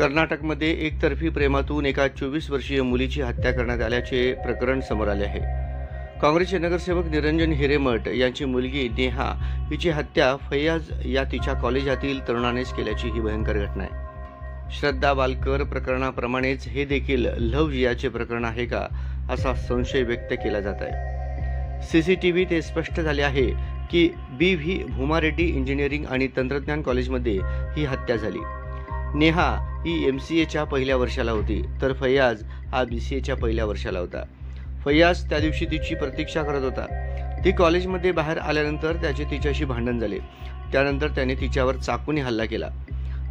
कर्नाटकमध्ये एकतर्फी प्रेमातून एका 24 वर्षीय मुलीची हत्या करण्यात आल्याचे प्रकरण समोर आले आहे। काँग्रेसचे नगरसेवक निरंजन हिरेमठ यांची मुलगी नेहा हिची हत्या फैयाज या तिच्या कॉलेजातील तरुणानेच केल्याची ही भयंकर घटना आहे। श्रद्धा वालकर प्रकरणाप्रमाणेच हे देखील लव्ह जिहादचे प्रकरण आहे का असा संशय व्यक्त केला जात आहे। सीसीटीव्ही ते स्पष्ट झाले आहे की BV भूमारेड्डी इंजिनिअरिंग आणि तंत्रज्ञान कॉलेजमध्ये ही हत्या झाली। नेहा ही MCAच्या पहिल्या वर्षाला होती, तर फैयाज हा BCAच्या पहिल्या वर्षाला होता। फैयाज त्या दिवशी तिची प्रतीक्षा करत होता। ती कॉलेजमध्ये बाहेर आल्यानंतर त्याचे तिच्याशी भांडण झाले। त्यानंतर त्याने तिच्यावर चाकूने हल्ला केला।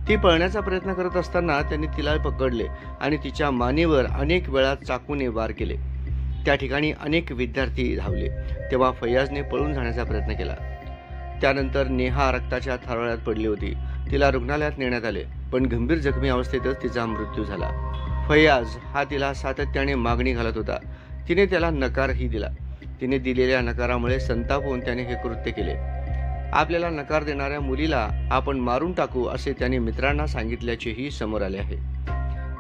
ती पळण्याचा प्रयत्न करत असताना त्याने तिला पकडले आणि तिच्या मानेवर अनेक वेळा चाकूने वार केले। त्या ठिकाणी अनेक विद्यार्थी धावले, तेव्हा फैयाजने पळून जाण्याचा प्रयत्न केला। त्यानंतर नेहा रक्ताच्या थारोळ्यात पडली होती। तिला रुग्णालयात नेण्यात आले, पण गंभीर जखमी अवस्थेतच तिचा मृत्यू झाला। फैयाज हा तिला सातत्याने मागणी घालत होता। तिने त्याला नकारही दिला। तिने दिलेल्या नकारामुळे संतापून त्याने हे कृत्य केले। आपल्याला नकार देणाऱ्या मुलीला आपण मारून टाकू असे त्याने मित्रांना सांगितल्याचेही समोर आले आहे।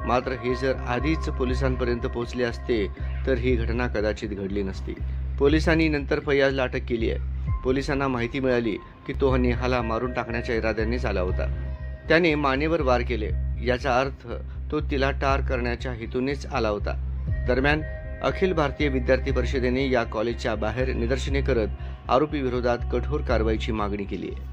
मात्र हे जर आधीच पोलिसांपर्यंत पोहोचले असते तर ही घटना कदाचित घडली नसती। पोलिसांनी नंतर फैयाजला अटक केली आहे। पोलिसांना माहिती मिळाली की तो नेहाला मारून टाकण्याच्या इराद्यानेच आला होता। त्याने मानेवर वार केले, याचा अर्थ तो तिला ठार करण्याच्या हेतूनेच आला होता। दरम्यान अखिल भारतीय विद्यार्थी परिषदेने या कॉलेजच्या बाहेर निदर्शने करत आरोपी विरोधात कठोर कारवाईची मागणी केली आहे।